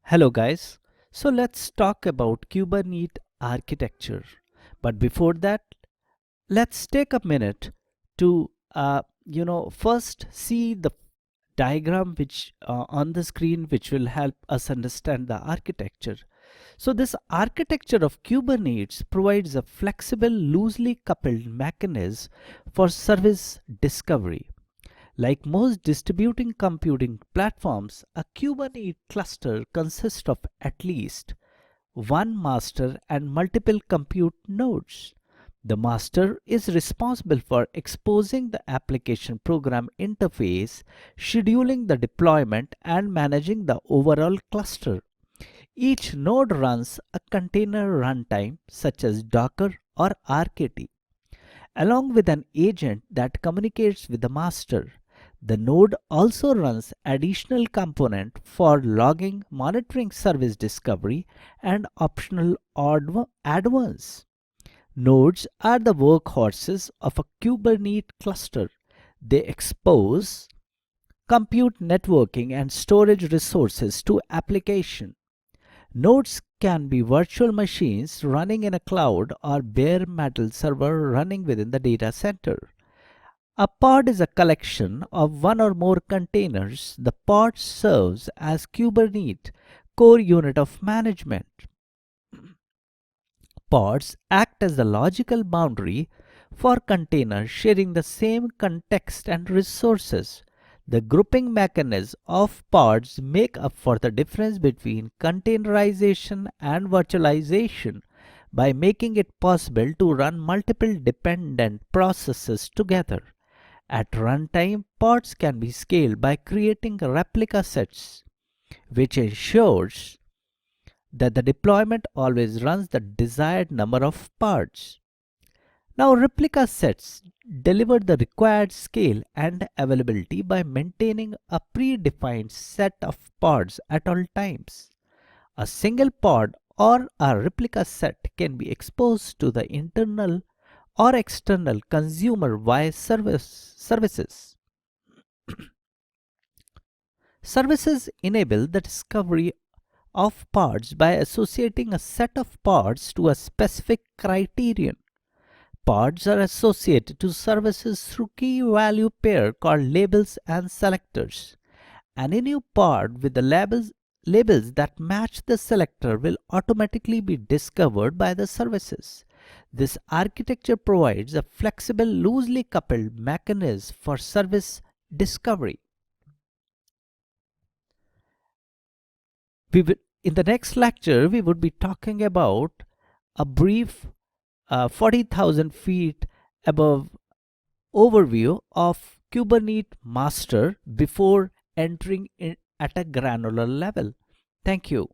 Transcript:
Hello guys. So let's talk about Kubernetes architecture. But before that, let's take a minute to first see the diagram which on the screen which will help us understand the architecture. So this architecture of Kubernetes provides a flexible, loosely coupled mechanism for service discovery. Like most distributed computing platforms, a Kubernetes cluster consists of at least one master and multiple compute nodes. The master is responsible for exposing the application program interface, scheduling the deployment, and managing the overall cluster. Each node runs a container runtime such as Docker or RKT, along with an agent that communicates with the master. The node also runs additional component for logging, monitoring service discovery, and optional advanced. Nodes are the workhorses of a Kubernetes cluster. They expose compute networking and storage resources to application. Nodes can be virtual machines running in a cloud or bare metal server running within the data center. A pod is a collection of one or more containers. The pod serves as Kubernetes core unit of management. Pods act as the logical boundary for containers sharing the same context and resources. The grouping mechanism of pods make up for the difference between containerization and virtualization by making it possible to run multiple dependent processes together. At runtime, pods can be scaled by creating replica sets, which ensures that the deployment always runs the desired number of pods. Now, replica sets deliver the required scale and availability by maintaining a predefined set of pods at all times. A single pod or a replica set can be exposed to the internal or external consumer via services. Services enable the discovery of pods by associating a set of pods to a specific criterion. Pods are associated to services through key value pair called labels and selectors. Any new pod with the labels that match the selector will automatically be discovered by the services. This architecture provides a flexible, loosely coupled mechanism for service discovery. In the next lecture, we would be talking about a brief 40,000 feet above overview of Kubernetes master before entering in at a granular level. Thank you.